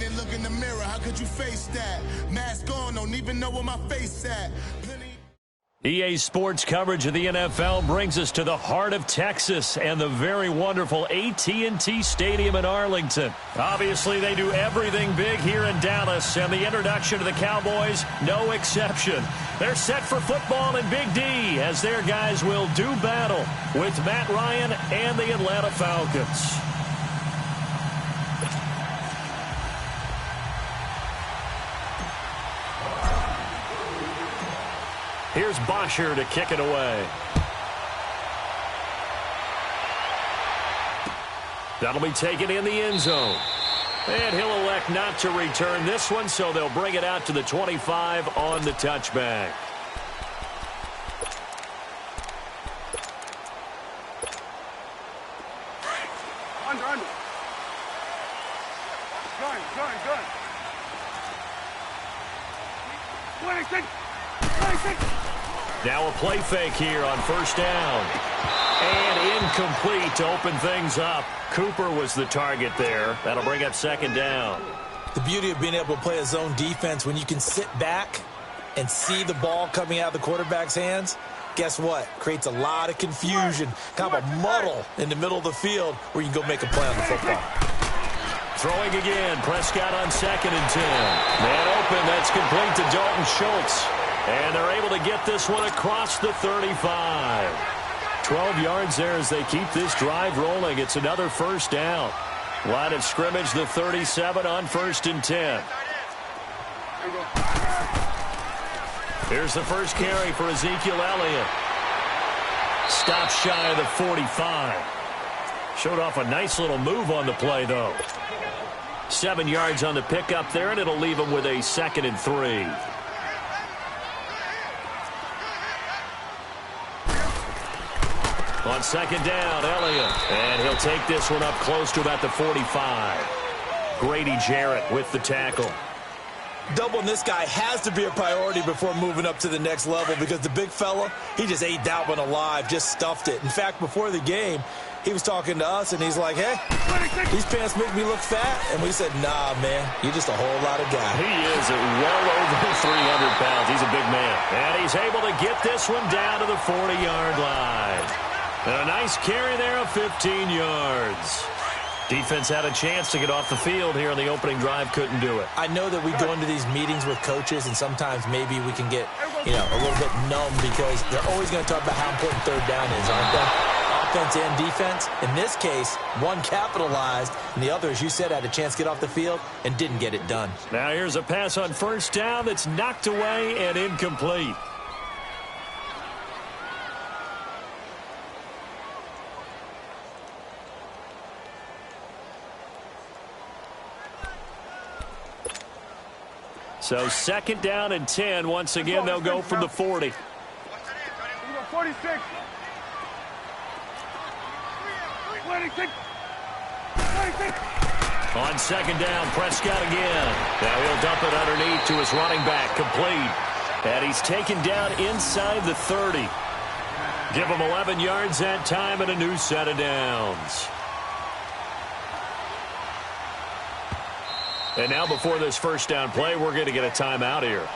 and look in the mirror. How could you face that? Mask on, don't even know where my face at. EA Sports coverage of the NFL brings us to the heart of Texas and the very wonderful AT&T Stadium in Arlington. Obviously, they do everything big here in Dallas, and the introduction to the Cowboys, no exception. They're set for football in Big D as their guys will do battle with Matt Ryan and the Atlanta Falcons. Here's Bosher to kick it away. That'll be taken in the end zone. And he'll elect not to return this one, so they'll bring it out to the 25 on the touchback. Under. Gun. 26. Now a play fake here on first down. And incomplete to open things up. Cooper was the target there. That'll bring up second down. The beauty of being able to play a zone defense when you can sit back and see the ball coming out of the quarterback's hands, guess what? Creates a lot of confusion, kind of a muddle in the middle of the field where you can go make a play on the football. Throwing again, Prescott on 2nd and 10. Man open, that's complete to Dalton Schultz. And they're able to get this one across the 35. 12 yards there as they keep this drive rolling. It's another first down. Line of scrimmage, the 37 on 1st and 10. Here's the first carry for Ezekiel Elliott. Stop shy of the 45. Showed off a nice little move on the play, though. 7 yards on the pickup there, and it'll leave him with a 2nd and 3. On 2nd down, Elliott. And he'll take this one up close to about the 45. Grady Jarrett with the tackle. Doubling this guy has to be a priority before moving up to the next level because the big fella, he just ate that one alive, just stuffed it. In fact, before the game, he was talking to us, and he's like, hey, these pants make me look fat. And we said, nah, man, you're just a whole lot of guy. He is well over 300 pounds. He's a big man. And he's able to get this one down to the 40-yard line. And a nice carry there of 15 yards. Defense had a chance to get off the field here on the opening drive, couldn't do it. I know that we go into these meetings with coaches, and sometimes maybe we can get, a little bit numb because they're always going to talk about how important third down is, aren't they? Offense and defense. In this case, one capitalized, and the other, as you said, had a chance to get off the field and didn't get it done. Now here's a pass on first down that's knocked away and incomplete. So 2nd down and 10. Once again, they'll go from the 40. 46. 26. On 2nd down, Prescott again. Now he'll dump it underneath to his running back, complete. And he's taken down inside the 30. Give him 11 yards that time and a new set of downs. And now before this first down play, we're going to get a timeout here.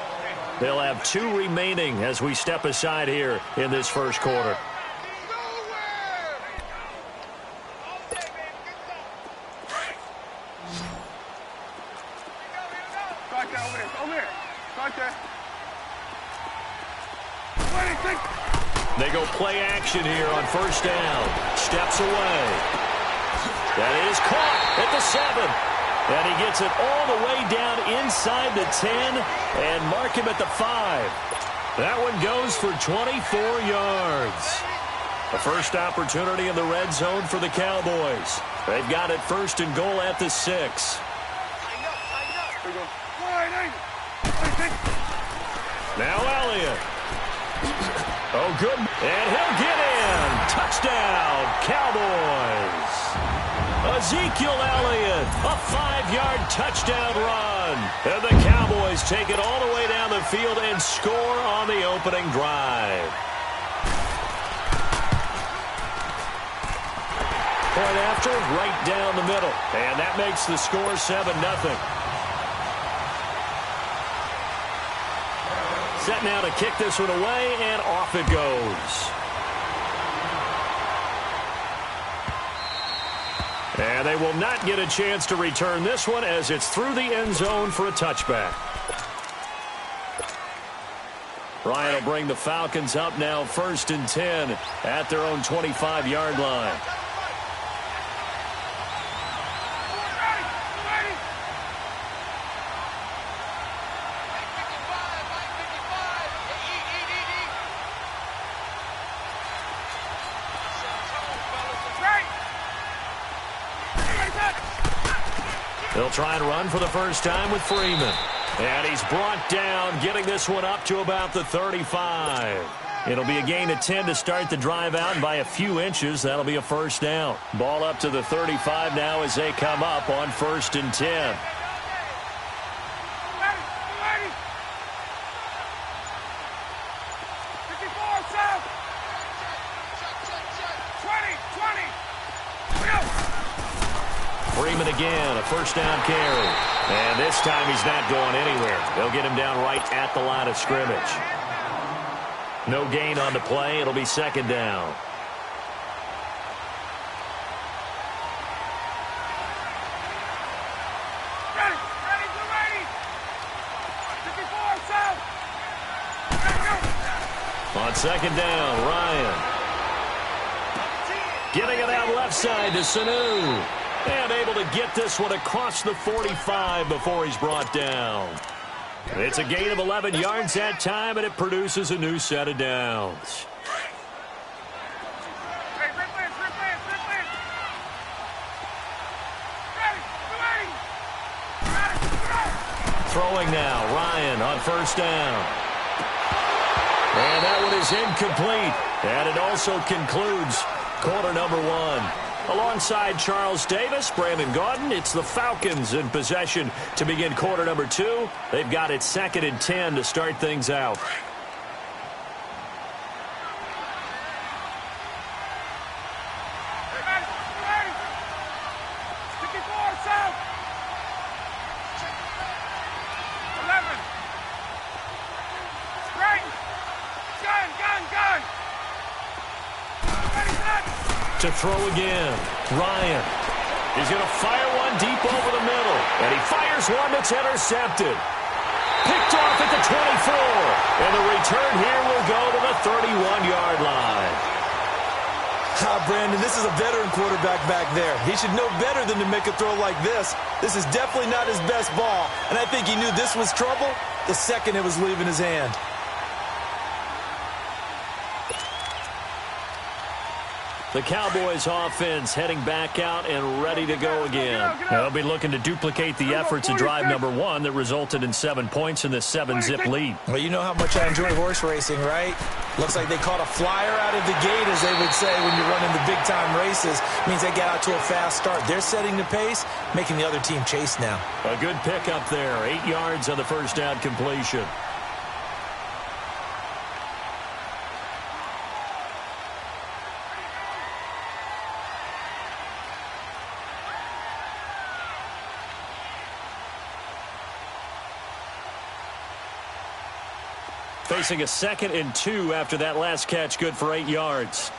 They'll have 2 remaining as we step aside here in this first quarter. They go play action here on first down. Steps away. That is caught at the 7. And he gets it all the way down inside the 10 and mark him at the 5. That one goes for 24 yards. The first opportunity in the red zone for the Cowboys. They've got it 1st and goal at the 6. Now Elliott. Oh, good. And he'll get in. Touchdown, Cowboys. Ezekiel Elliott, a 5-yard touchdown run. And the Cowboys take it all the way down the field and score on the opening drive. Point after, right down the middle. And that makes the score 7-0. Set now to kick this one away, and off it goes. And they will not get a chance to return this one as it's through the end zone for a touchback. Ryan will bring the Falcons up now 1st and 10 at their own 25-yard line. They'll try and run for the first time with Freeman. And he's brought down, getting this one up to about the 35. It'll be a gain of 10 to start the drive out, and by a few inches, that'll be a first down. Ball up to the 35 now as they come up on 1st and 10. Freeman again, a first down carry. And this time he's not going anywhere. They'll get him down right at the line of scrimmage. No gain on the play. It'll be 2nd down. On 2nd down, Ryan. Getting it out left side to Sanu. And able to get this one across the 45 before he's brought down. It's a gain of 11 yards that time, and it produces a new set of downs. Throwing now, Ryan on 1st down. And that one is incomplete. And it also concludes quarter number 1. Alongside Charles Davis, Brandon Gaudin, it's the Falcons in possession to begin quarter number 2. They've got it 2nd and 10 to start things out. To throw again, Ryan. He's going to fire one deep over the middle. And he fires one that's intercepted. Picked off at the 24. And the return here will go to the 31-yard line. Brandon, this is a veteran quarterback back there. He should know better than to make a throw like this. This is definitely not his best ball. And I think he knew this was trouble the second it was leaving his hand. The Cowboys offense heading back out and ready to go again. They'll be looking to duplicate the efforts of drive number 1 that resulted in 7 points in this 7-zip lead. Well, you know how much I enjoy horse racing, right? Looks like they caught a flyer out of the gate, as they would say when you're running the big-time races. Means they get out to a fast start. They're setting the pace, making the other team chase now. A good pickup there. 8 yards on the first down completion. Facing a 2nd and 2 after that last catch, good for 8 yards.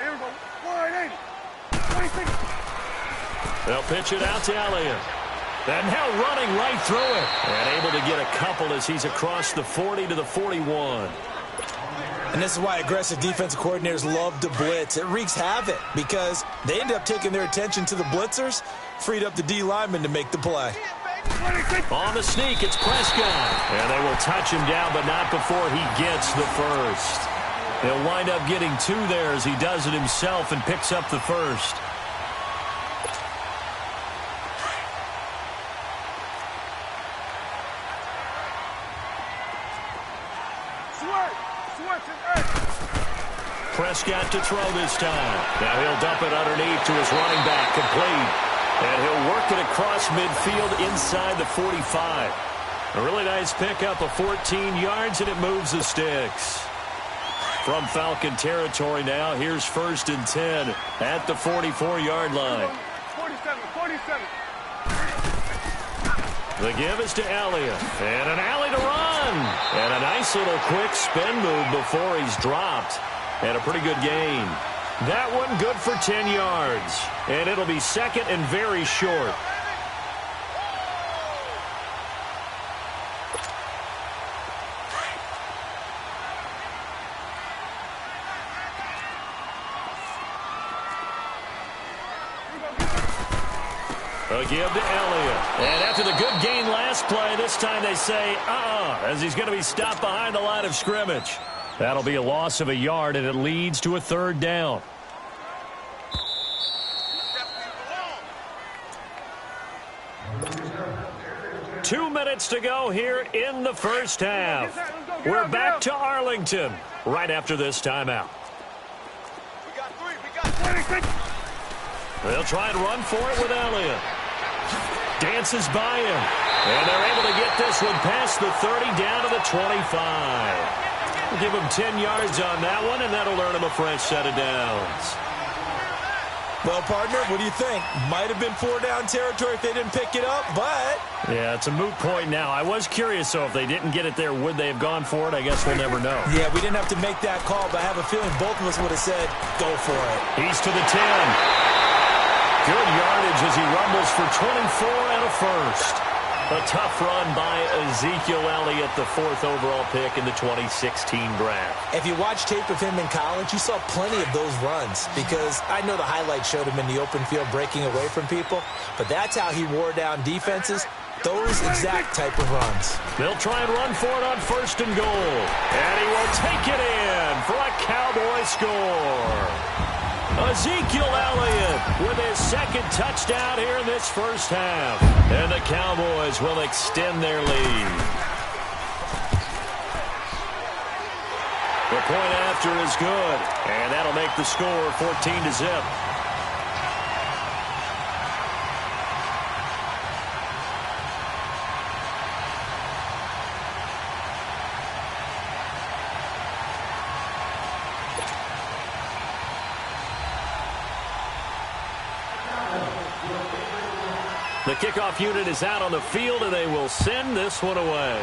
Here we go. 180. 26. They'll pitch it out to Elliott. And now running right through it. And able to get a couple as he's across the 40 to the 41. And this is why aggressive defensive coordinators love to blitz. It wreaks havoc because they end up taking their attention to the blitzers, freed up the D lineman to make the play. On the sneak, it's Prescott. And they will touch him down, but not before he gets the first. He'll wind up getting 2 there as he does it himself and picks up the first. Prescott to throw this time. Now he'll dump it underneath to his running back, complete. And he'll work it across midfield inside the 45. A really nice pickup of 14 yards, and it moves the sticks. From Falcon territory now, here's 1st and 10 at the 44-yard line. 47. The give is to Elliott. And an alley to run. And a nice little quick spin move before he's dropped. And a pretty good gain. That one good for 10 yards. And it'll be second and very short. A give to Elliott. And after the good gain last play, this time they say, as he's going to be stopped behind the line of scrimmage. That'll be a loss of a yard, and it leads to a third down. Two minutes to go here in the first half. We're back to Arlington right after this timeout. They'll try and run for it with Elliott. Dances by him. And they're able to get this one past the 30 down to the 25. We'll give him 10 yards on that one, and that'll earn him a fresh set of downs. Well, partner, what do you think? Might have been 4-down territory if they didn't pick it up, but... Yeah, it's a moot point now. I was curious, so if they didn't get it there, would they have gone for it? I guess we'll never know. Yeah, we didn't have to make that call, but I have a feeling both of us would have said, go for it. He's to the 10. Good yardage as he rumbles for 24 and a first. A tough run by Ezekiel Elliott, the fourth overall pick in the 2016 draft. If you watch tape of him in college, you saw plenty of those runs because I know the highlights showed him in the open field breaking away from people, but that's how he wore down defenses, those exact type of runs. They'll try and run for it on first and goal. And he will take it in for a Cowboy score. Ezekiel Elliott with his second touchdown here in this first half. And the Cowboys will extend their lead. The point after is good. And that'll make the score 14-0. The kickoff unit is out on the field, and they will send this one away.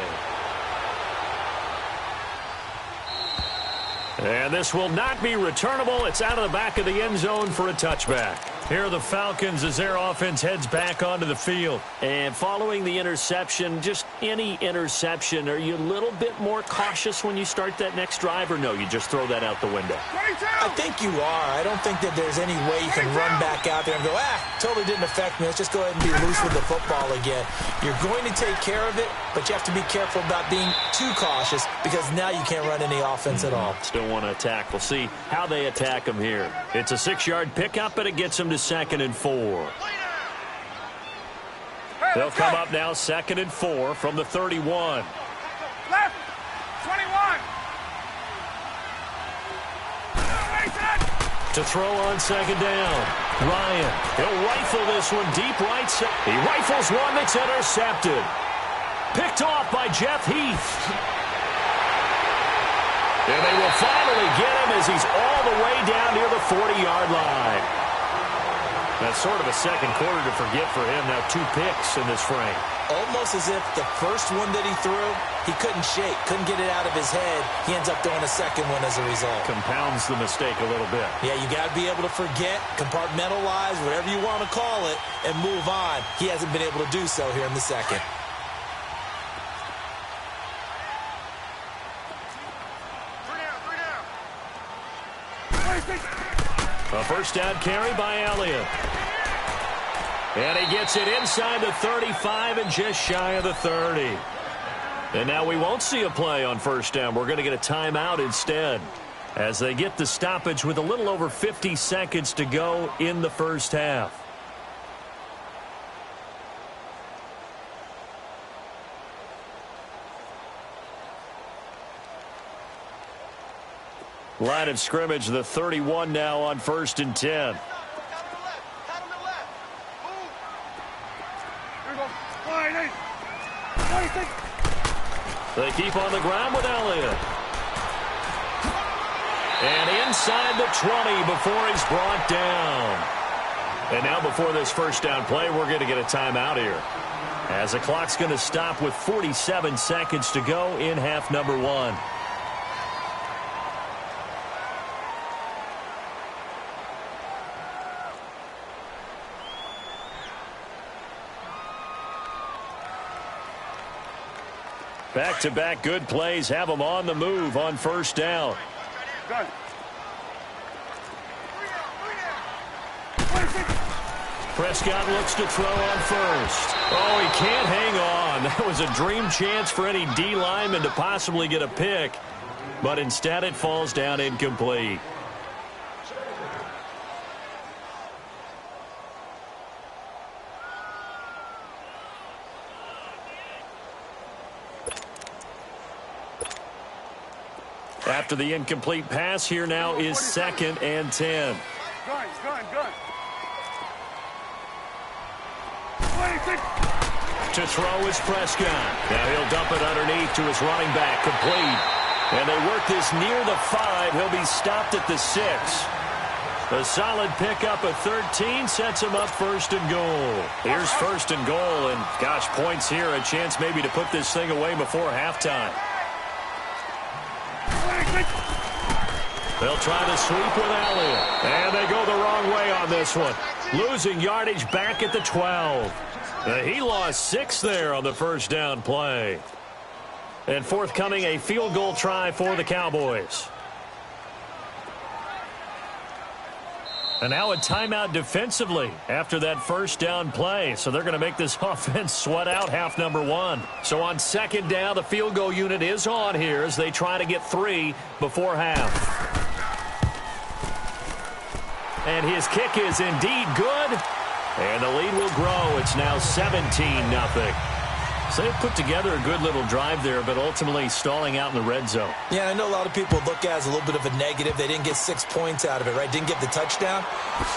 And this will not be returnable. It's out of the back of the end zone for a touchback. Here are the Falcons as their offense heads back onto the field. And following the interception, just any interception, are you a little bit more cautious when you start that next drive, or no, you just throw that out the window? I think you are. I don't think that there's any way you can run back out there and go, totally didn't affect me. Let's just go ahead and be loose with the football again. You're going to take care of it, but you have to be careful about being too cautious because now you can't run any offense at all. Still want to attack. We'll see how they attack them here. It's a 6-yard pickup, but it gets them to 2nd and 4. They'll come up now 2nd and 4 from the 31. Left, 21. To throw on 2nd down. Ryan, he'll rifle this one deep right side. He rifles one that's intercepted. Picked off by Jeff Heath. And they will finally get him as he's all the way down near the 40-yard line. That's sort of a second quarter to forget for him. Now 2 picks in this frame. Almost as if the first one that he threw, he couldn't shake, couldn't get it out of his head. He ends up throwing a second one as a result. Compounds the mistake a little bit. Yeah, you got to be able to forget, compartmentalize, whatever you want to call it, and move on. He hasn't been able to do so here in the second. A first down carry by Elliott. And he gets it inside the 35 and just shy of the 30. And now we won't see a play on first down. We're going to get a timeout instead as they get the stoppage with a little over 50 seconds to go in the first half. Line of scrimmage, the 31 now on 1st and 10. They keep on the ground with Elliott. And inside the 20 before he's brought down. And now before this first down play, we're going to get a timeout here. as the clock's going to stop with 47 seconds to go in half number one. Back-to-back good plays have them on the move on first down. Good. Prescott looks to throw on first. Oh, he can't hang on. That was a dream chance for any D lineman to possibly get a pick, but instead it falls down incomplete. After the incomplete pass, here now is 2nd and 10. Good. To throw is Prescott. Now he'll dump it underneath to his running back, complete. And they work this near the 5. He'll be stopped at the 6. A solid pickup of 13 sets him up 1st and goal. Here's 1st and goal, and gosh, points here. A chance maybe to put this thing away before halftime. They'll try to sweep with Elliott. And they go the wrong way on this one. Losing yardage back at the 12. He lost 6 there on the first down play. And forthcoming a field goal try for the Cowboys. And now a timeout defensively after that first down play. So they're going to make this offense sweat out half number one. So on 2nd down, the field goal unit is on here as they try to get 3 before half. And his kick is indeed good. And the lead will grow. It's now 17-0. So they put together a good little drive there, but ultimately stalling out in the red zone. Yeah, I know a lot of people look at it as a little bit of a negative. They didn't get 6 points out of it, right? Didn't get the touchdown.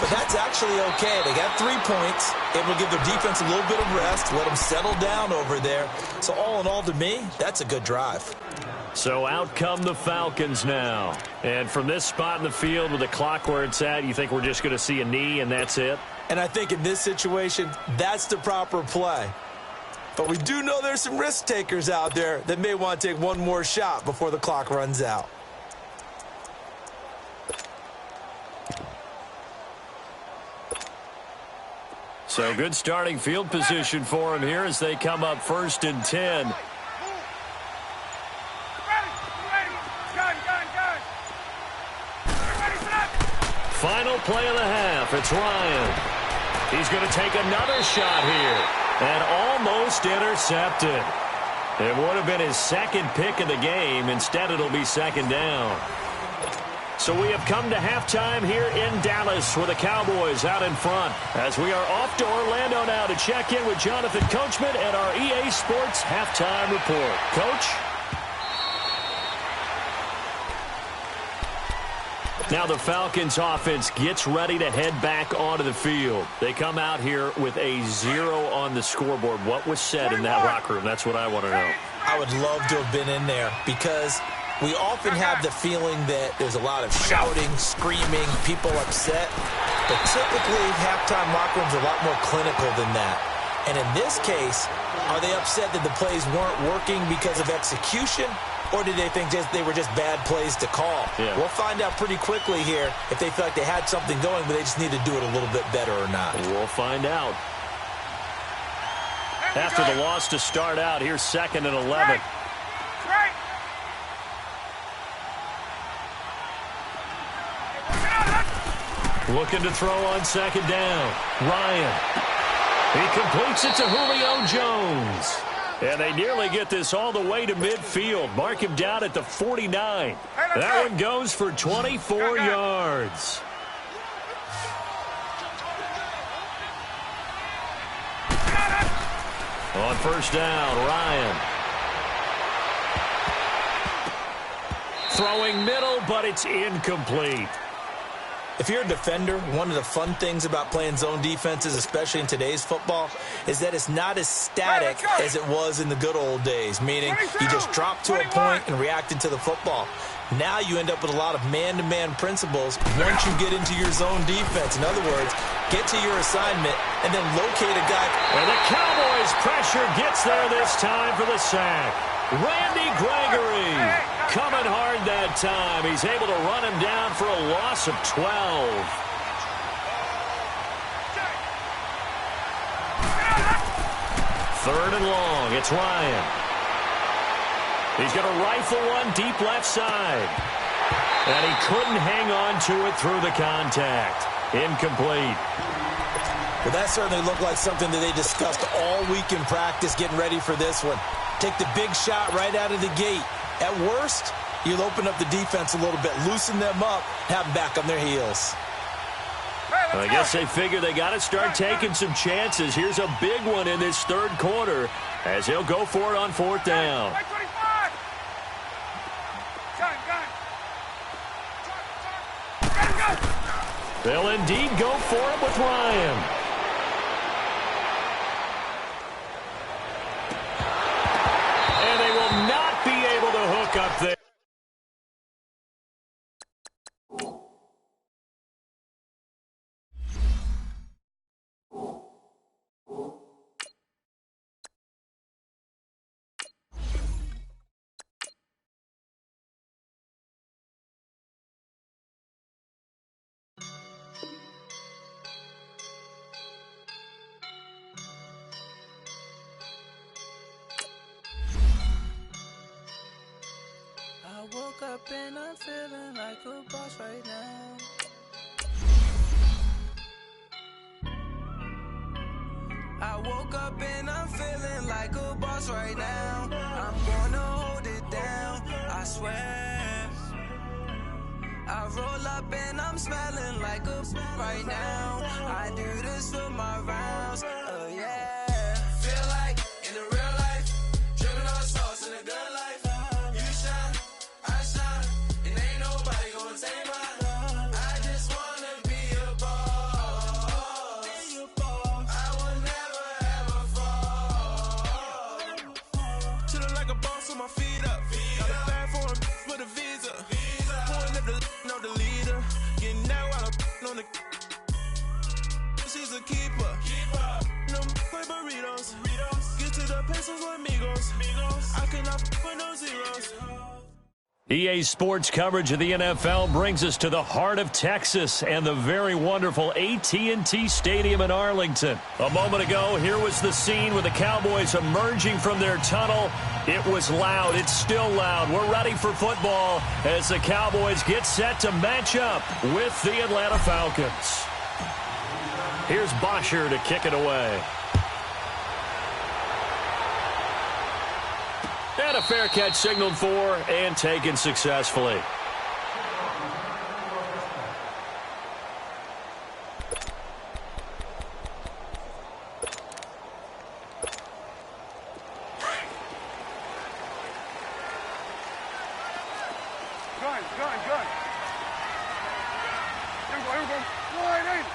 But that's actually okay. They got 3 points. Able to give their defense a little bit of rest, let them settle down over there. So all in all, to me, that's a good drive. So out come the Falcons now. And from this spot in the field with the clock where it's at, you think we're just going to see a knee and that's it? And I think in this situation, that's the proper play. But we do know there's some risk takers out there that may want to take one more shot before the clock runs out. So good starting field position for him here as they come up 1st and 10. Final play of the half. It's Ryan. He's going to take another shot here. And almost intercepted. It would have been his 2nd pick of the game. Instead, it'll be 2nd down. So we have come to halftime here in Dallas with the Cowboys out in front. As we are off to Orlando now to check in with Jonathan Coachman and our EA Sports halftime report. Coach? Now the Falcons offense gets ready to head back onto the field. They come out here with a 0 on the scoreboard. What was said in that locker room? That's what I want to know. I would love to have been in there because we often have the feeling that there's a lot of shouting, screaming, people upset. But typically, halftime locker rooms are a lot more clinical than that. And in this case, are they upset that the plays weren't working because of execution? Or did they think they were just bad plays to call? Yeah. We'll find out pretty quickly here if they feel like they had something going, but they just need to do it a little bit better or not. We'll find out. After the loss to start out, here's 2nd and 11. Looking to throw on 2nd down. Ryan. He completes it to Julio Jones. And they nearly get this all the way to midfield. Mark him down at the 49. That one goes for 24 yards. On 1st down, Ryan. Throwing middle, but it's incomplete. If you're a defender, one of the fun things about playing zone defenses, especially in today's football, is that it's not as static as it was in the good old days, meaning you just drop to a point and reacted to the football. Now you end up with a lot of man-to-man principles once you get into your zone defense. In other words, get to your assignment and then locate a guy. And the Cowboys' pressure gets there this time for the sack. Randy Gregory coming hard that time. He's able to run him down for a loss of 12. Third and long. It's Ryan. He's going to rifle one deep left side. And he couldn't hang on to it through the contact. Incomplete. Well, that certainly looked like something that they discussed all week in practice getting ready for this one. Take the big shot right out of the gate. At worst, you'll open up the defense a little bit, loosen them up, have them back on their heels. I guess they figure they got to start taking some chances. Here's a big one in this third quarter as he'll go for it on fourth down. They'll indeed go for it with Ryan. And they will not be able to hook up there. I woke up and I'm feeling like a boss right now. I woke up and I'm feeling like a boss right now. I'm gonna hold it down, I swear. I roll up and I'm smelling like a right now. I do this for my rounds, oh yeah. Feel like in the real life, dripping on sauce in a good life. You shine, I shine, and ain't nobody gonna take mine. I just wanna be a boss. I will never ever fall. Chillin' like a boss with my feet up. Got a bag for him with a visa. Pulling up the leader. Getting that while I'm on the. She's a keeper. No play burritos. Get to the pesos with amigos. I cannot with no zeros. EA Sports coverage of the NFL brings us to the heart of Texas and the very wonderful AT&T Stadium in Arlington. A moment ago, here was the scene with the Cowboys emerging from their tunnel. It was loud. It's still loud. We're ready for football as the Cowboys get set to match up with the Atlanta Falcons. Here's Bosher to kick it away. And a fair catch signaled for and taken successfully. Gun. Here we go. Wide in.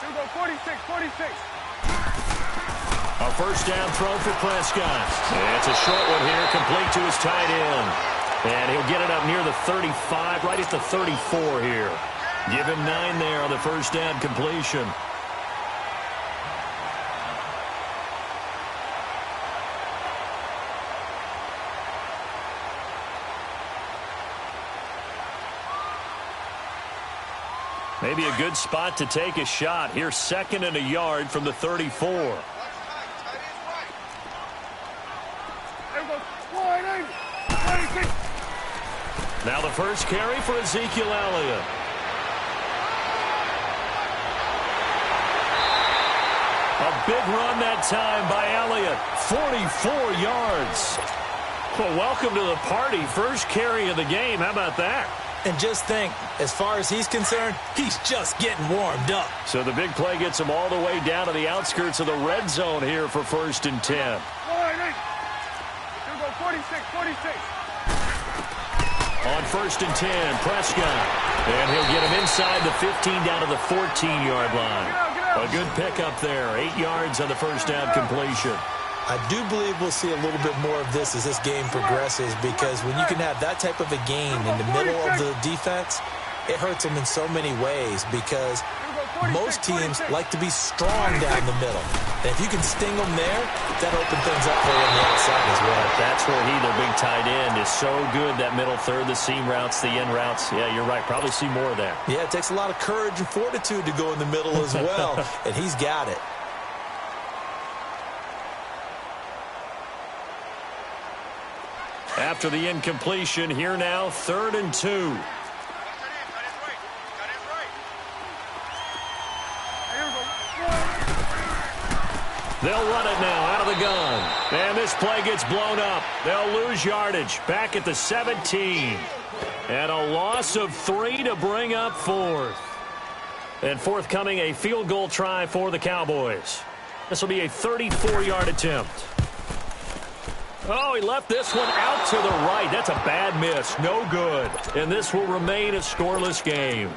Here we go, 46. A first down throw for Prescott. It's a short one here, complete to his tight end. And he'll get it up near the 35, right at the 34 here. Give him 9 there on the first down completion. Maybe a good spot to take a shot. Here's 2nd and a yard from the 34. Now the first carry for Ezekiel Elliott. A big run that time by Elliott. 44 yards. Well, welcome to the party. First carry of the game. How about that? And just think, as far as he's concerned, he's just getting warmed up. So the big play gets him all the way down to the outskirts of the red zone here for 1st and 10. Here we go, 46. on 1st and 10. Prescott. And he'll get him inside the 15 down to the 14-yard line. A good pickup there. 8 yards on the first down completion. I do believe we'll see a little bit more of this as this game progresses, because when you can have that type of a gain in the middle of the defense, it hurts them in so many ways, because most teams like to be strong down the middle. And if you can sting them there, that opens things up for you on the outside as well. That's where their big tight end, is so good, that middle third, the seam routes, the in routes. Yeah, you're right. Probably see more of that. Yeah, it takes a lot of courage and fortitude to go in the middle as well, and he's got it. After the incompletion, here now, 3rd and 2. They'll run it now out of the gun. And this play gets blown up. They'll lose yardage back at the 17. And a loss of 3 to bring up 4th. And forthcoming, a field goal try for the Cowboys. This will be a 34-yard attempt. Oh, he left this one out to the right. That's a bad miss. No good. And this will remain a scoreless game.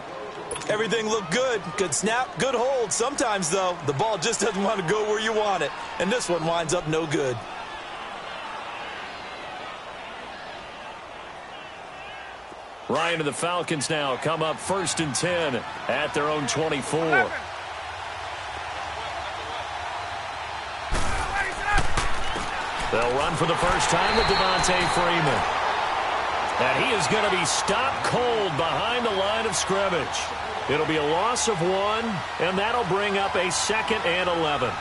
Everything looked good. Good snap, good hold. Sometimes, though, the ball just doesn't want to go where you want it. And this one winds up no good. Ryan and the Falcons now come up 1st and 10 at their own 24. They'll run for the first time with Devontae Freeman. And he is going to be stopped cold behind the line of scrimmage. It'll be a loss of 1, and that'll bring up a 2nd and 11.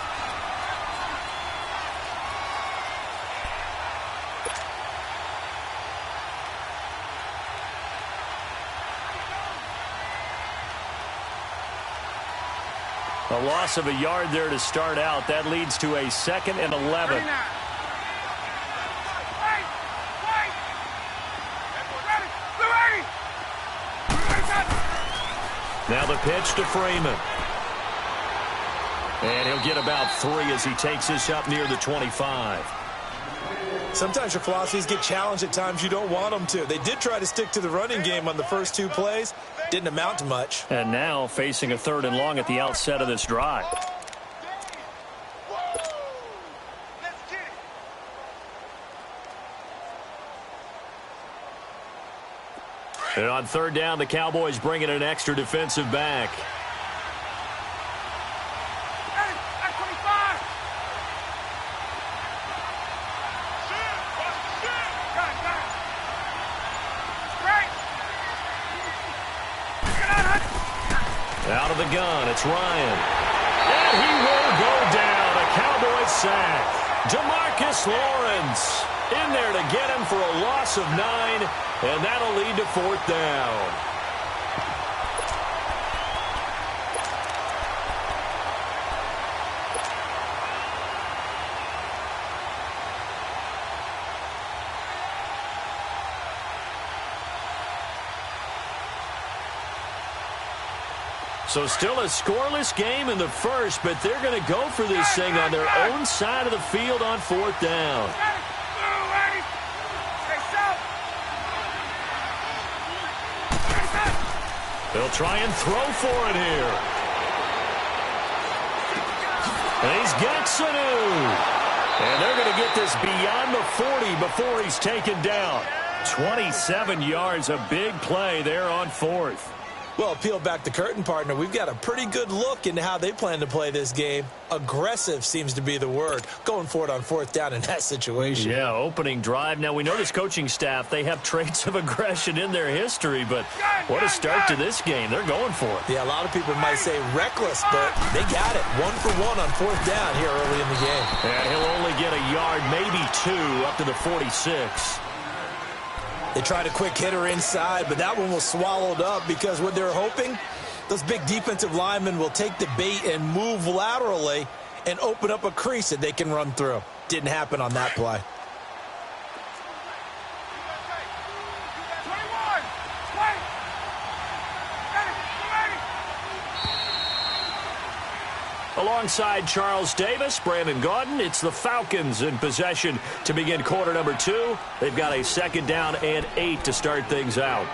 A loss of a yard there to start out. That leads to a 2nd and 11. Now the pitch to Freeman. And he'll get about 3 as he takes this up near the 25. Sometimes your philosophies get challenged at times you don't want them to. They did try to stick to the running game on the first 2 plays. Didn't amount to much. And now facing a 3rd and long at the outset of this drive. And on 3rd down, the Cowboys bring in an extra defensive back. Out of the gun, it's Ryan. And he will go down. A Cowboys sack. DeMarcus Lawrence in there to get him for a loss of 9, and that'll lead to 4th down. So still a scoreless game in the first, but they're going to go for this thing on their own side of the field on 4th down. They'll try and throw for it here. And he's got Sanu. And they're going to get this beyond the 40 before he's taken down. 27 yards, a big play there on 4th. Well, peel back the curtain, partner. We've got a pretty good look into how they plan to play this game. Aggressive seems to be the word. Going for it on 4th down in that situation. Yeah, opening drive. Now, we know this coaching staff, they have traits of aggression in their history, but what a start to this game. They're going for it. Yeah, a lot of people might say reckless, but they got it. 1 for 1 on 4th down here early in the game. And he'll only get a yard, maybe 2, up to the 46. They tried a quick hitter inside, but that one was swallowed up because what they're hoping, those big defensive linemen will take the bait and move laterally and open up a crease that they can run through. Didn't happen on that play. Alongside Charles Davis, Brandon Gaudin, it's the Falcons in possession to begin quarter number 2. They've got a 2nd down and 8 to start things out.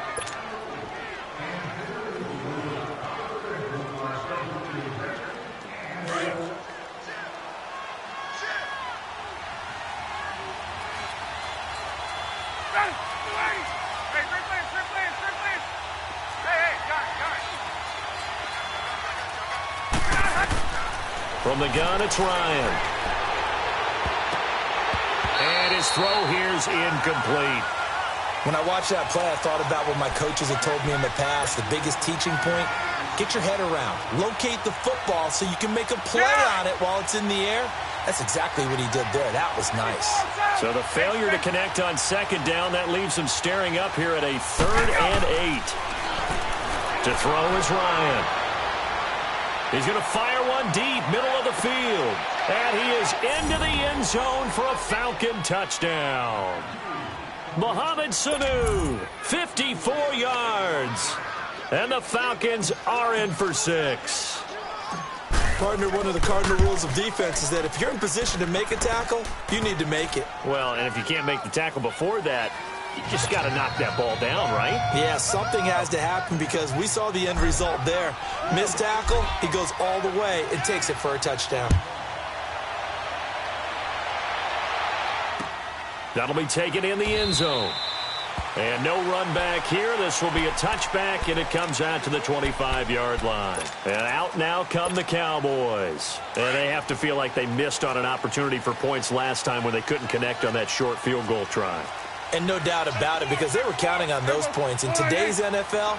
From the gun, it's Ryan. And his throw here's incomplete. When I watched that play, I thought about what my coaches had told me in the past. The biggest teaching point, get your head around. Locate the football so you can make a play on it while it's in the air. That's exactly what he did there. That was nice. So the failure to connect on 2nd down, that leaves him staring up here at a 3rd and 8. To throw is Ryan. He's going to fire one deep, middle of the field. And he is into the end zone for a Falcon touchdown. Mohamed Sanu, 54 yards. And the Falcons are in for 6. Partner, one of the cardinal rules of defense is that if you're in position to make a tackle, you need to make it. Well, and if you can't make the tackle before that, you just got to knock that ball down, right? Yeah, something has to happen because we saw the end result there. Missed tackle, he goes all the way and takes it for a touchdown. That'll be taken in the end zone. And no run back here. This will be a touchback, and it comes out to the 25-yard line. And out now come the Cowboys. And they have to feel like they missed on an opportunity for points last time when they couldn't connect on that short field goal try. And no doubt about it, because they were counting on those points. In today's NFL,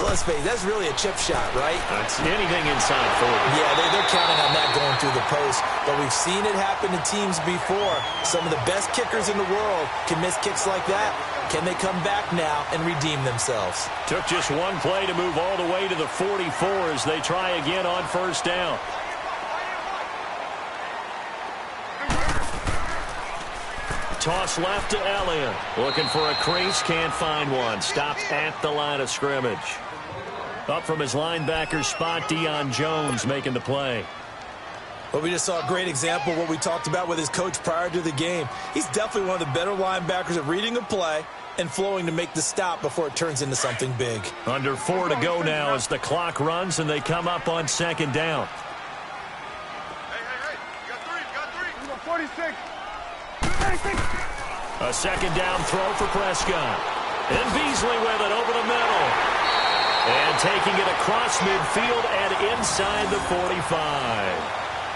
let's face it, that's really a chip shot, right? That's anything inside 40. Yeah, they're counting on that going through the post. But we've seen it happen to teams before. Some of the best kickers in the world can miss kicks like that. Can they come back now and redeem themselves? Took just one play to move all the way to the 44 as they try again on 1st down. Toss left to Elliott. Looking for a crease, can't find one. Stopped at the line of scrimmage. Up from his linebacker spot, Deion Jones making the play. Well, we just saw a great example of what we talked about with his coach prior to the game. He's definitely one of the better linebackers at reading a play and flowing to make the stop before it turns into something big. Under 4 to go now as the clock runs and they come up on 2nd down. Hey, you got 3. You got 46. A 2nd down throw for Prescott. And Beasley with it over the middle. And taking it across midfield and inside the 45.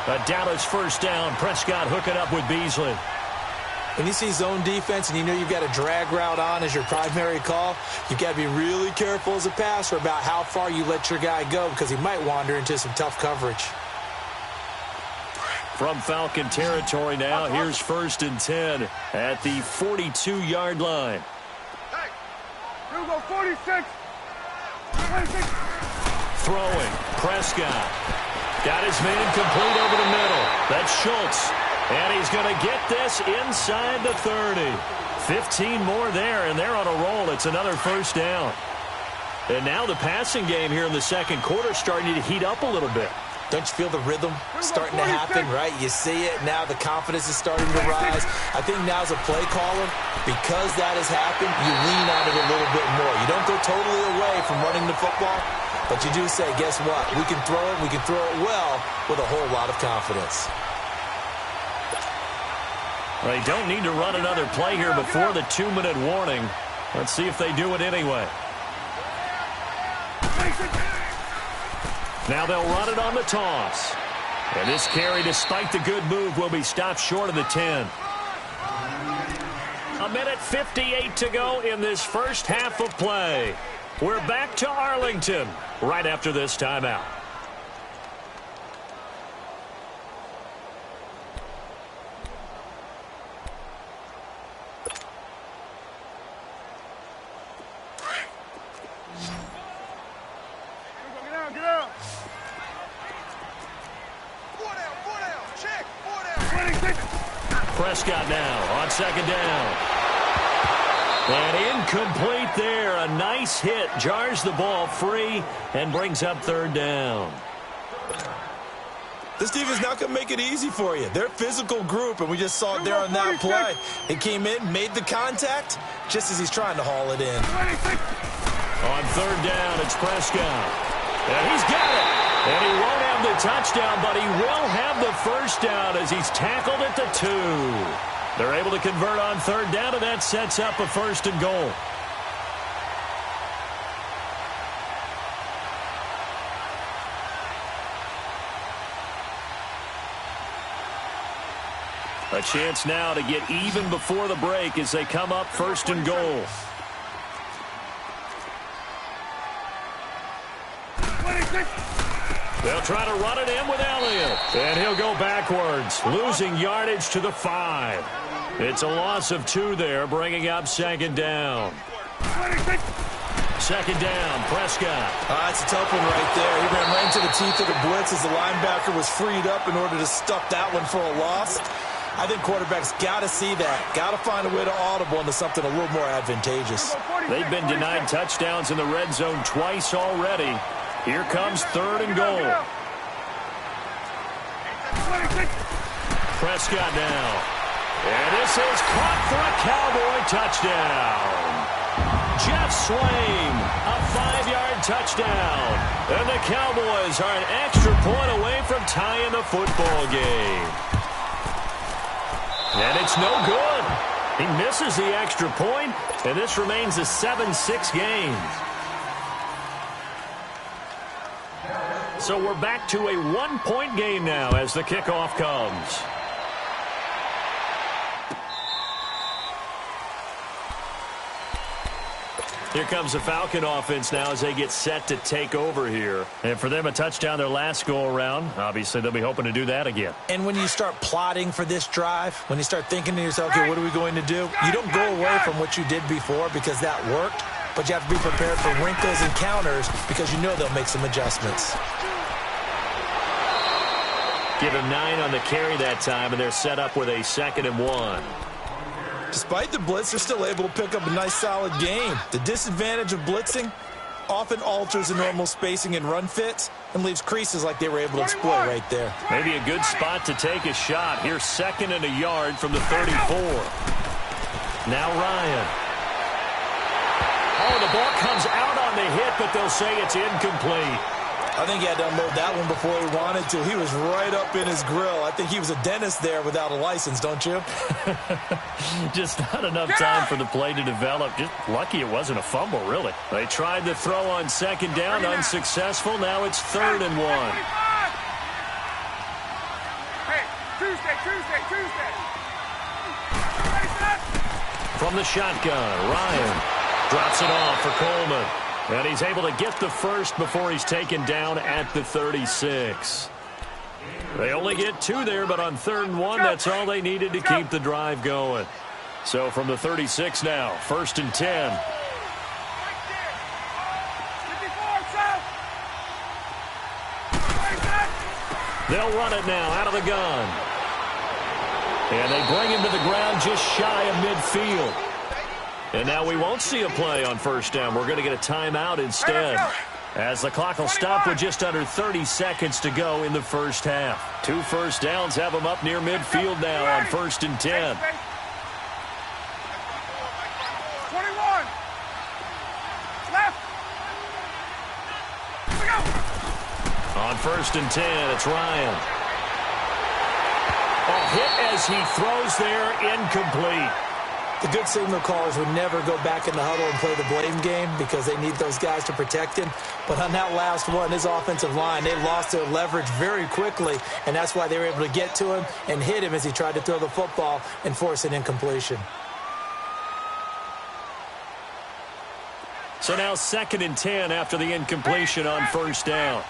A Dallas 1st down. Prescott hooking up with Beasley. When you see zone defense and you know you've got a drag route on as your primary call, you've got to be really careful as a passer about how far you let your guy go because he might wander into some tough coverage. From Falcon territory now, here's 1st and 10 at the 42-yard line. Hey, you go 46. 26. Throwing, Prescott. Got his man complete over the middle. That's Schultz. And he's going to get this inside the 30. 15 more there, and they're on a roll. It's another 1st down. And now the passing game here in the 2nd quarter starting to heat up a little bit. Don't you feel the rhythm starting to happen, right? You see it. Now the confidence is starting to rise. I think now as a play caller, because that has happened, you lean on it a little bit more. You don't go totally away from running the football, but you do say, guess what? We can throw it. We can throw it well with a whole lot of confidence. They don't need to run another play here before the 2-minute warning. Let's see if they do it anyway. Now they'll run it on the toss. And this carry, despite the good move, will be stopped short of the 10. 1:58 to go in this first half of play. We're back to Arlington right after this timeout. Get out. Prescott now on 2nd down. And incomplete there. A nice hit. Jars the ball free and brings up 3rd down. This defense not going to make it easy for you. They're a physical group, and we just saw it there on that play. He came in, made the contact, just as he's trying to haul it in. On third down, it's Prescott. And he's got it. And he won't have the touchdown, but he will have the first down as he's tackled at the 2. They're able to convert on third down, and that sets up a 1st and goal. A chance now to get even before the break as they come up 1st and goal. They'll try to run it in with Elliott. And he'll go backwards, losing yardage to the 5. It's a loss of 2 there, bringing up 2nd down. 2nd down, Prescott. That's a tough one right there. He ran right into the teeth of the blitz as the linebacker was freed up in order to stuff that one for a loss. I think quarterbacks got to see that. Got to find a way to audible into something a little more advantageous. They've been denied touchdowns in the red zone twice already. Here comes 3rd and goal. Prescott now. And this is caught for a Cowboy touchdown. Jeff Swain, a 5-yard touchdown. And the Cowboys are an extra point away from tying the football game. And it's no good. He misses the extra point, and this remains a 7-6 game. So we're back to a 1-point game now as the kickoff comes. Here comes the Falcon offense now as they get set to take over here. And for them, a touchdown their last go-around. Obviously, they'll be hoping to do that again. And when you start plotting for this drive, when you start thinking to yourself, okay, what are we going to do? You don't go away from what you did before because that worked, but you have to be prepared for wrinkles and counters because you know they'll make some adjustments. Give him 9 on the carry that time, and they're set up with a 2nd and 1. Despite the blitz, they're still able to pick up a nice, solid game. The disadvantage of blitzing often alters the normal spacing and run fits and leaves creases like they were able to exploit right there. Maybe a good spot to take a shot. Here's 2nd and a yard from the 34. Now Ryan. Oh, the ball comes out on the hit, but they'll say it's incomplete. I think he had to unload that one before he wanted to. He was right up in his grill. I think he was a dentist there without a license, don't you? Just not enough time for the play to develop. Just lucky it wasn't a fumble, really. They tried to throw on 2nd down, unsuccessful. Now it's 3rd and 1. Hey, Tuesday. From the shotgun, Ryan drops it off for Coleman. And he's able to get the first before he's taken down at the 36. They only get 2 there, but on 3rd and 1, that's all they needed to keep the drive going. So from the 36 now, 1st and 10. They'll run it now out of the gun. And they bring him to the ground just shy of midfield. And now we won't see a play on 1st down. We're going to get a timeout instead, as the clock will stop with just under 30 seconds to go in the first half. 2 first downs have them up near midfield now on 1st and 10. 21. Left. Here we go. On 1st and 10, it's Ryan. A hit as he throws there, incomplete. The good signal callers would never go back in the huddle and play the blame game because they need those guys to protect him. But on that last one, his offensive line, they lost their leverage very quickly, and that's why they were able to get to him and hit him as he tried to throw the football and force an incompletion. So now 2nd and 10 after the incompletion on 1st down.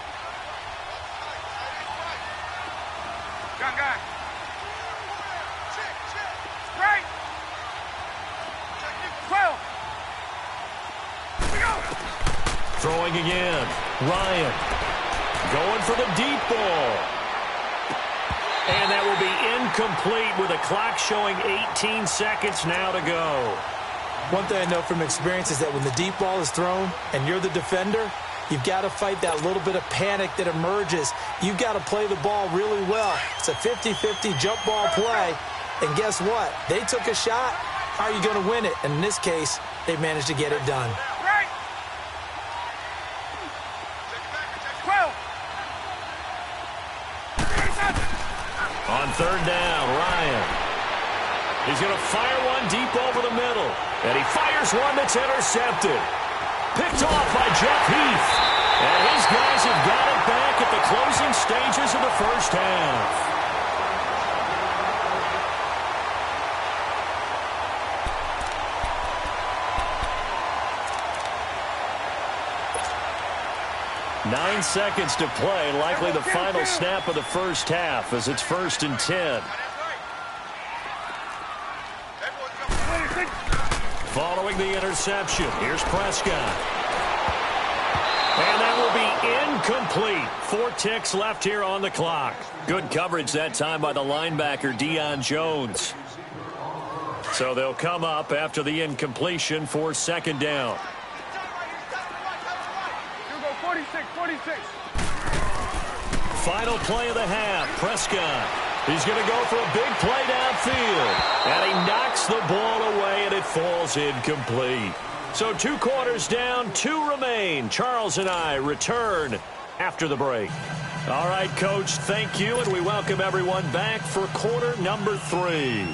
Guy. Right. 12. Here we go. Throwing again. Ryan going for the deep ball. And that will be incomplete with a clock showing 18 seconds now to go. One thing I know from experience is that when the deep ball is thrown and you're the defender, You've got to fight that little bit of panic that emerges. You've got to play the ball really well. It's a 50-50 jump ball play. And guess what? They took a shot. How are you going to win it? And in this case, they managed to get it done. On third down, Ryan. He's going to fire one deep over the middle. And he fires one that's intercepted. Picked off by Jeff Heath. And his guys have got it back at the closing stages of the first half. Nine seconds to play, likely the final snap of the first half as it's 1st and 10. Following the interception, here's Prescott. And that will be incomplete. 4 ticks left here on the clock. Good coverage that time by the linebacker, Deion Jones. So they'll come up after the incompletion for 2nd down. 46. Final play of the half, Prescott. He's going to go for a big play downfield. And he knocks the ball away, and it falls incomplete. So 2 quarters down, 2 remain. Charles and I return after the break. All right, Coach, thank you, and we welcome everyone back for quarter number 3.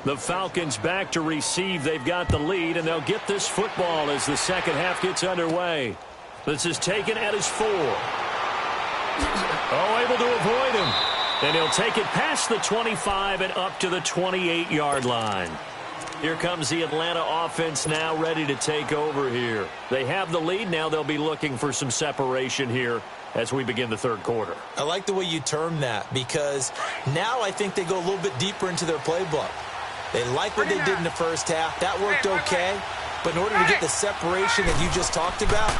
The Falcons back to receive. They've got the lead, and they'll get this football as the second half gets underway. This is taken at his 4. Oh, able to avoid him. And he'll take it past the 25 and up to the 28-yard line. Here comes the Atlanta offense now ready to take over here. They have the lead. Now they'll be looking for some separation here as we begin the third quarter. I like the way you term that because now I think they go a little bit deeper into their playbook. They like what they did in the first half. That worked okay. But in order to get the separation that you just talked about,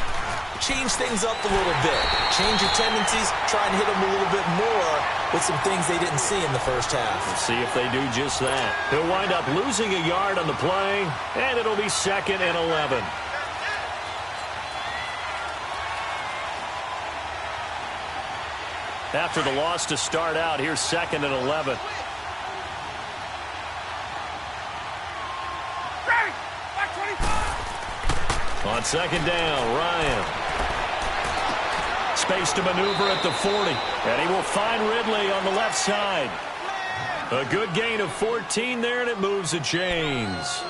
change things up a little bit. Change your tendencies. Try and hit them a little bit more with some things they didn't see in the first half. Let's see if they do just that. He'll wind up losing a yard on the play, and it'll be 2nd and 11. After the loss to start out, here's 2nd and 11. On 2nd down, Ryan. Space to maneuver at the 40. And he will find Ridley on the left side. A good gain of 14 there, and it moves the chains.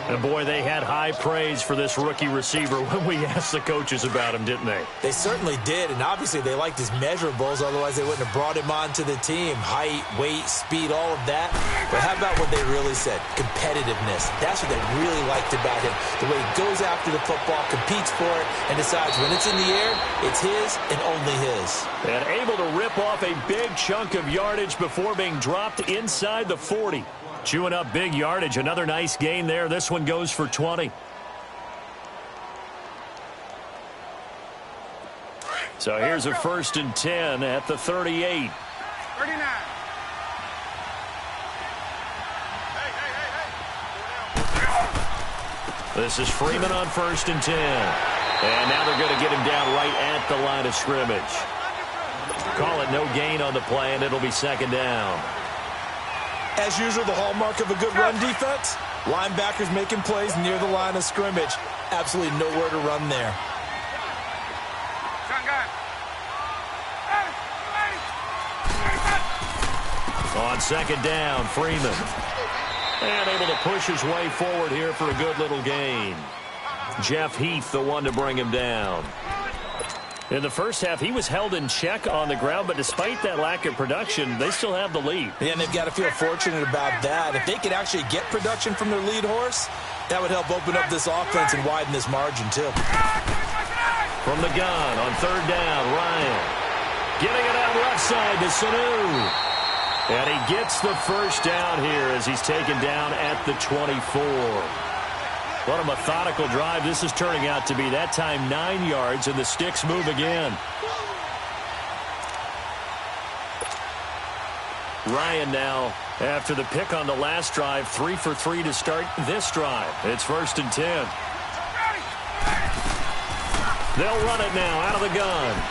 And, boy, they had high praise for this rookie receiver when we asked the coaches about him, didn't they? They certainly did, and obviously they liked his measurables. Otherwise, they wouldn't have brought him onto the team. Height, weight, speed, all of that. But how about what they really said? Competitiveness. That's what they really liked about him. The way he goes after the football, competes for it, and decides when it's in the air, it's his and only his. And able to rip off a big chunk of yardage before being dropped inside the 40. Chewing up big yardage. Another nice gain there. This one goes for 20. So here's a 1st and 10 at the 38. 39. This is Freeman on 1st and 10. And now they're going to get him down right at the line of scrimmage. Call it no gain on the play, and it'll be 2nd down. As usual, the hallmark of a good run defense, linebackers making plays near the line of scrimmage. Absolutely nowhere to run there. On 2nd down, Freeman. And able to push his way forward here for a good little gain. Jeff Heath, the one to bring him down. In the first half, he was held in check on the ground, but despite that lack of production, they still have the lead. Yeah, and they've got to feel fortunate about that. If they could actually get production from their lead horse, that would help open up this offense and widen this margin, too. From the gun on 3rd down, Ryan. Getting it out left side to Sanu. And he gets the first down here as he's taken down at the 24. What a methodical drive this is turning out to be. That time 9 yards, and the sticks move again. Ryan now, after the pick on the last drive, 3 for 3 to start this drive. It's 1st and 10. They'll run it now out of the gun.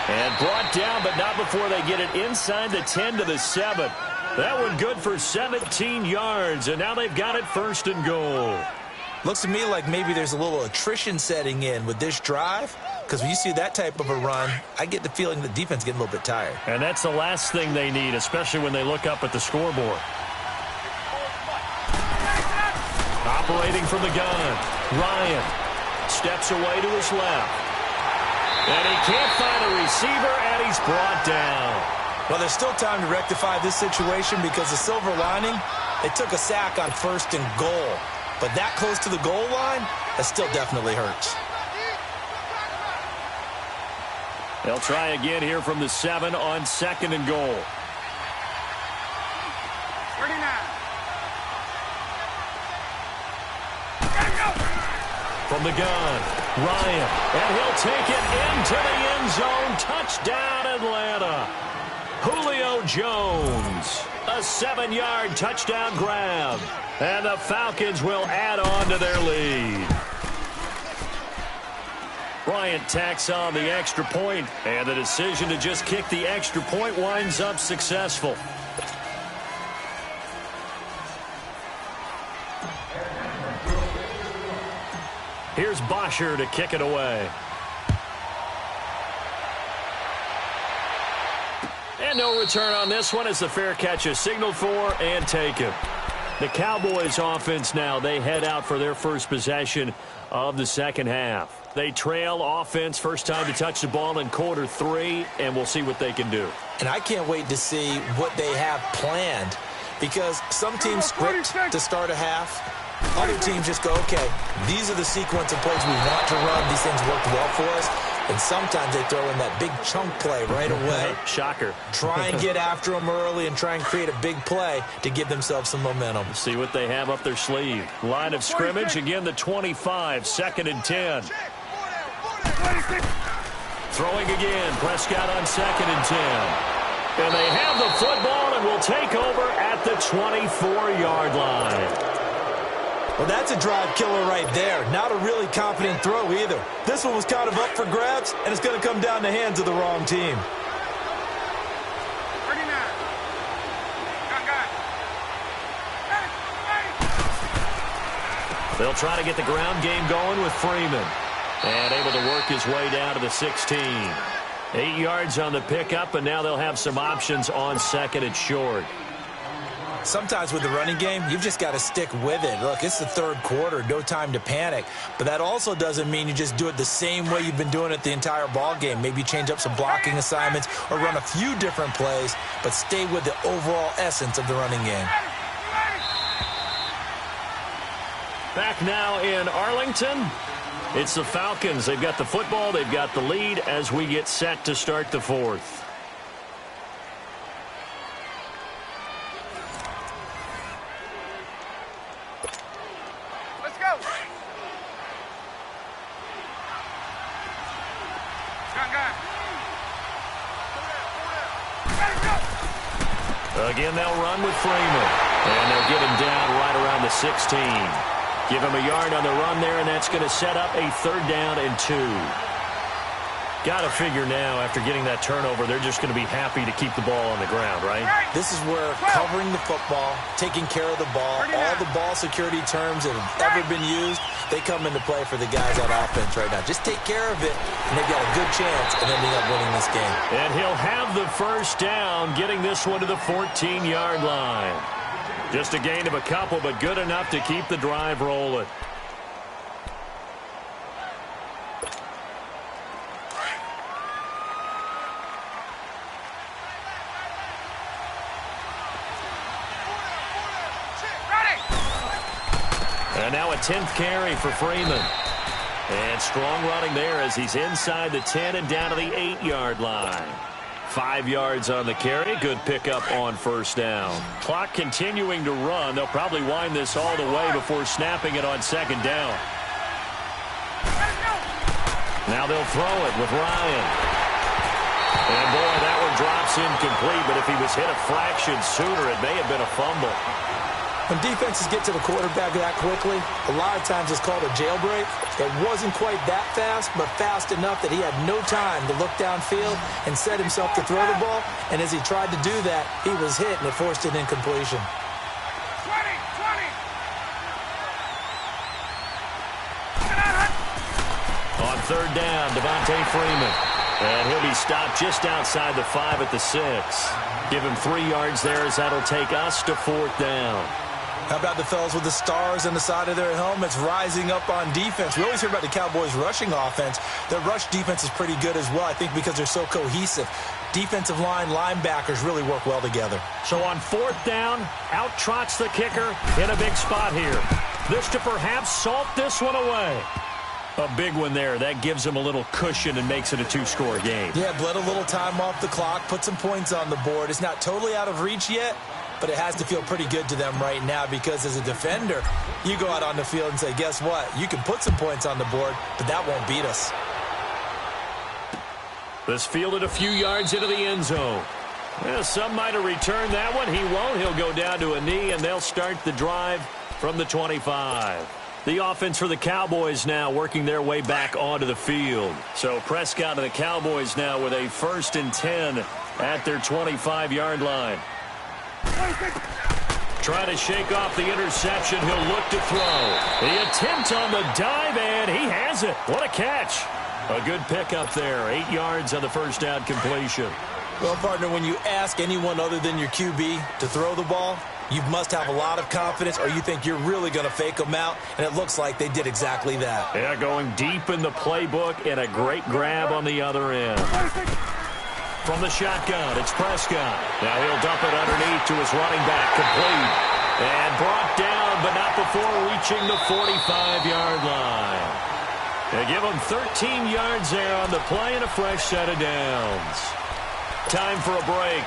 And brought down, but not before they get it inside the 10 to the 7. That one good for 17 yards, and now they've got it 1st and goal. Looks to me like maybe there's a little attrition setting in with this drive, because when you see that type of a run, I get the feeling the defense getting a little bit tired. And that's the last thing they need, especially when they look up at the scoreboard. Operating from the gun, Ryan steps away to his left. And he can't find a receiver, and he's brought down. Well, there's still time to rectify this situation because the silver lining, they took a sack on 1st and goal. But that close to the goal line, that still definitely hurts. They'll try again here from the 7 on 2nd and goal. 39. From the gun, Ryan, and he'll take it into the end zone. Touchdown, Atlanta. Julio Jones, a 7-yard touchdown grab. And the Falcons will add on to their lead. Bryant tacks on the extra point, and the decision to just kick the extra point winds up successful. Here's Bosher to kick it away. And no return on this one as the fair catch is signaled for and taken. The Cowboys offense now, they head out for their first possession of the second half. They trail offense, first time to touch the ball in quarter 3, and we'll see what they can do. And I can't wait to see what they have planned because some teams script to start a half. Other teams just go, okay, these are the sequence of plays we want to run. These things worked well for us. And sometimes they throw in that big chunk play right away. Shocker. Try and get after them early and try and create a big play to give themselves some momentum. See what they have up their sleeve. Line of scrimmage, again the 25, 2nd and 10. Throwing again, Prescott on 2nd and 10. And they have the football and will take over at the 24-yard line. Well, that's a drive killer right there. Not a really confident throw either. This one was kind of up for grabs, and it's going to come down the hands of the wrong team. 39. They'll try to get the ground game going with Freeman. And able to work his way down to the 16. 8 yards on the pickup, and now they'll have some options on 2nd and short. Sometimes with the running game, you've just got to stick with it. Look, it's the 3rd quarter, no time to panic. But that also doesn't mean you just do it the same way you've been doing it the entire ball game. Maybe change up some blocking assignments or run a few different plays, but stay with the overall essence of the running game. Back now in Arlington, it's the Falcons. They've got the football, they've got the lead as we get set to start the 4th. Again, they'll run with Freeman. And they'll get him down right around the 16. Give him a yard on the run there, and that's going to set up a 3rd down and 2. Got to figure now, after getting that turnover, they're just going to be happy to keep the ball on the ground, right? This is where covering the football, taking care of the ball, all the ball security terms that have ever been used, they come into play for the guys on offense right now. Just take care of it, and they've got a good chance of ending up winning this game. And he'll have the 1st down, getting this one to the 14-yard line. Just a gain of a couple, but good enough to keep the drive rolling. And now a 10th carry for Freeman. And strong running there as he's inside the 10 and down to the 8-yard line. 5 yards on the carry. Good pickup on 1st down. Clock continuing to run. They'll probably wind this all the way before snapping it on 2nd down. Now they'll throw it with Ryan. And boy, that one drops incomplete, but if he was hit a fraction sooner, it may have been a fumble. When defenses get to the quarterback that quickly, a lot of times it's called a jailbreak. It wasn't quite that fast, but fast enough that he had no time to look downfield and set himself to throw the ball. And as he tried to do that, he was hit, and it forced an incompletion. 20. On third down, Devontae Freeman. And he'll be stopped just outside the 5 at the 6. Give him 3 yards there as that'll take us to fourth down. How about the fellas with the stars on the side of their helmets rising up on defense? We always hear about the Cowboys' rushing offense. Their rush defense is pretty good as well, I think, because they're so cohesive. Defensive line, linebackers really work well together. So on fourth down, out trots the kicker in a big spot here. This to perhaps salt this one away. A big one there. That gives them a little cushion and makes it a 2-score game. Yeah, bled a little time off the clock, put some points on the board. It's not totally out of reach yet, but it has to feel pretty good to them right now because as a defender, you go out on the field and say, guess what? You can put some points on the board, but that won't beat us. This fielded a few yards into the end zone. Well, some might have returned that one. He won't. He'll go down to a knee, and they'll start the drive from the 25. The offense for the Cowboys now working their way back onto the field. So Prescott and the Cowboys now with a 1st and 10 at their 25-yard line. Trying to shake off the interception. He'll look to throw. The attempt on the dive, and he has it. What a catch. A good pickup there. 8 yards on the first down completion. Well, partner, when you ask anyone other than your QB to throw the ball, you must have a lot of confidence or you think you're really going to fake them out, and it looks like they did exactly that. Yeah, going deep in the playbook and a great grab on the other end. From the shotgun, it's Prescott. Now he'll dump it underneath to his running back, complete. And brought down, but not before reaching the 45-yard line. They give him 13 yards there on the play and a fresh set of downs. Time for a break.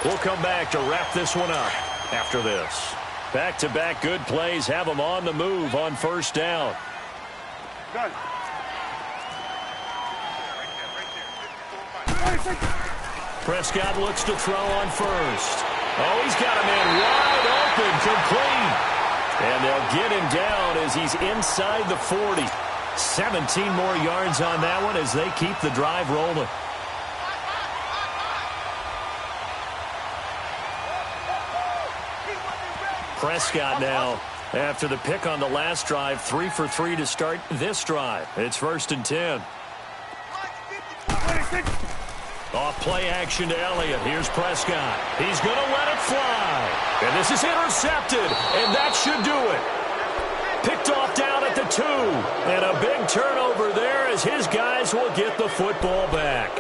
We'll come back to wrap this one up after this. Back-to-back good plays have them on the move on first down. Good. Prescott looks to throw on first. Oh, he's got a man wide open, complete. And they'll get him down as he's inside the 40. 17 more yards on that one as they keep the drive rolling. Prescott now, after the pick on the last drive, 3 for 3 to start this drive. It's 1st and 10. Off play action to Elliott. Here's Prescott. He's going to let it fly. And this is intercepted, and that should do it. Picked off down at the 2. And a big turnover there as his guys will get the football back.